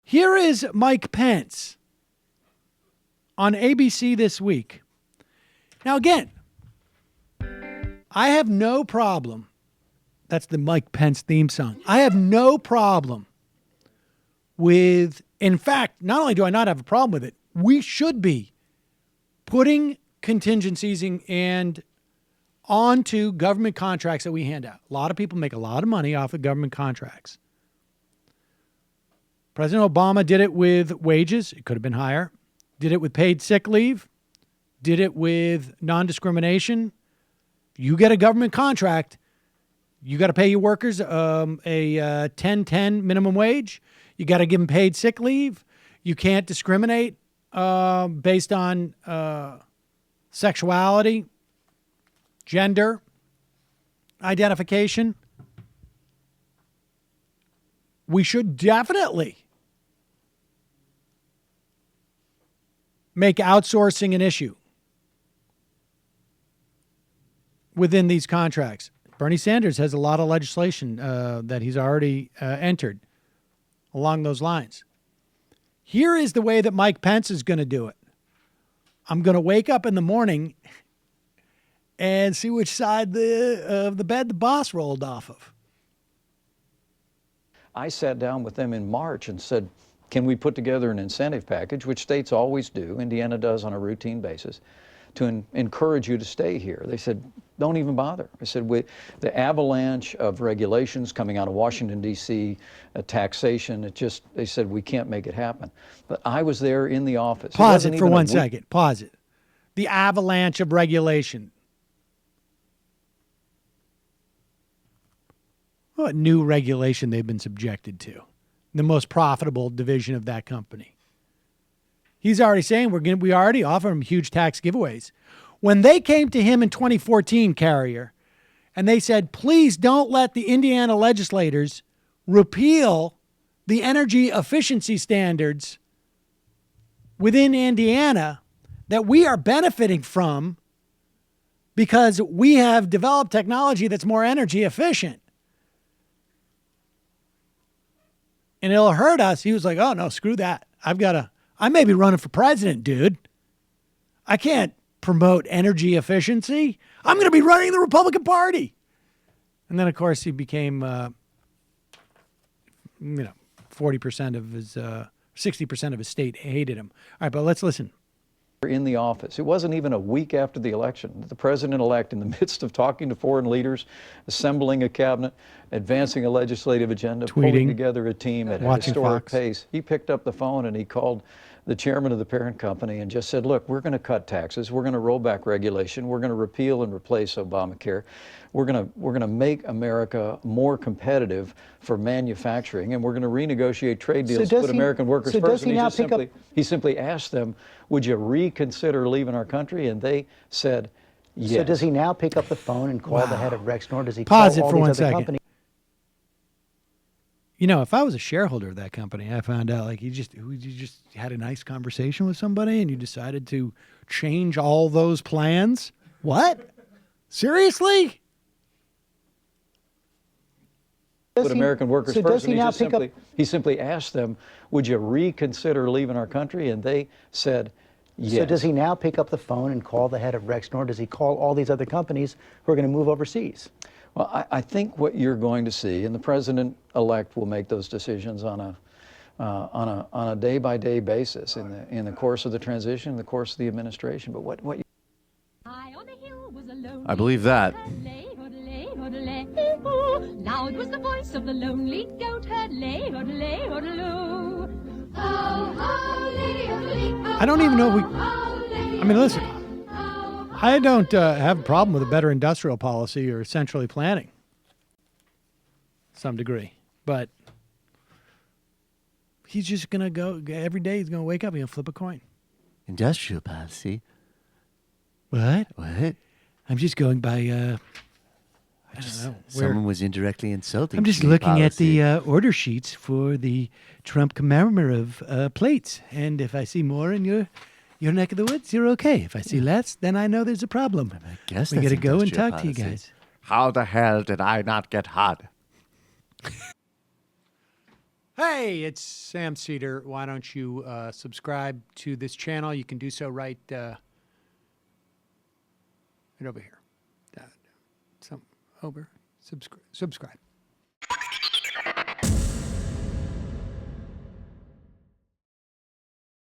Here is Mike Pence on ABC this week. Now, again, I have no problem. That's the Mike Pence theme song. I have no problem with, in fact, not only do I not have a problem with it, we should be putting contingencies and onto government contracts that we hand out. A lot of people make a lot of money off of government contracts. President Obama did it with wages. It could have been higher. Did it with paid sick leave. Did it with non-discrimination. You get a government contract, you got to pay your workers a 10-10 minimum wage. You got to give them paid sick leave. You can't discriminate based on sexuality, gender, identification. We should definitely make outsourcing an issue within these contracts. Bernie Sanders has a lot of legislation that he's already entered along those lines. Here is the way that Mike Pence is going to do it. I'm going to wake up in the morning and see which side of the bed the boss rolled off of. I sat down with them in March and said, can we put together an incentive package, which states always do, Indiana does on a routine basis, to encourage you to stay here? They said, don't even bother. I said, the avalanche of regulations coming out of Washington, D.C., taxation, they said, we can't make it happen. But I was there in the office. Pause it for 1 second. Pause it. The avalanche of regulation. What new regulation they've been subjected to? The most profitable division of that company. He's already saying we already offer him huge tax giveaways. When they came to him in 2014, Carrier, and they said, please don't let the Indiana legislators repeal the energy efficiency standards within Indiana that we are benefiting from because we have developed technology that's more energy efficient. And it'll hurt us. He was like, oh, no, screw that. I may be running for president, dude. I can't promote energy efficiency. I'm going to be running the Republican Party. And then, of course, he became, 40% of his, 60% of his state hated him. All right, but let's listen. In the office. It wasn't even a week after the election. The president-elect, in the midst of talking to foreign leaders, assembling a cabinet, advancing a legislative agenda, pulling together a team at a historic pace, he picked up the phone and he called the chairman of the parent company and just said, look, we're going to cut taxes. We're going to roll back regulation. We're going to repeal and replace Obamacare. We're going to make America more competitive for manufacturing, and we're going to renegotiate trade deals to put American workers first. And he simply asked them, would you reconsider leaving our country? And they said yes. So does he now pick up the phone and call the head of Rexnor? Does he pause call it for all 1 these other second? companies? You know, if I was a shareholder of that company, I found out like you just had a nice conversation with somebody and you decided to change all those plans. What? Seriously? Put American workers first. And he simply asked them, would you reconsider leaving our country? And they said yes. So does he now pick up the phone and call the head of Rexnor? Does he call all these other companies who are going to move overseas? Well, I think what you're going to see, and the president-elect will make those decisions on a day-by-day basis in the course of the transition, in the course of the administration. But what you... I believe that. Loud was the voice of the lonely goat herd. I don't even know if I mean, listen, I don't have a problem with a better industrial policy or centrally planning to some degree, but he's just going to go every day. He's going to wake up and he'll flip a coin. Industrial policy? What? What? I'm just going by, I don't know. Someone was indirectly insulting. I'm just looking at the order sheets for the Trump commemorative plates. And if I see more in your neck of the woods, you're okay. If I see less, then I know there's a problem. I guess we got to go and talk to you guys. How the hell did I not get hot? Hey, it's Sam Seder. Why don't you subscribe to this channel? You can do so right over here. Subscribe.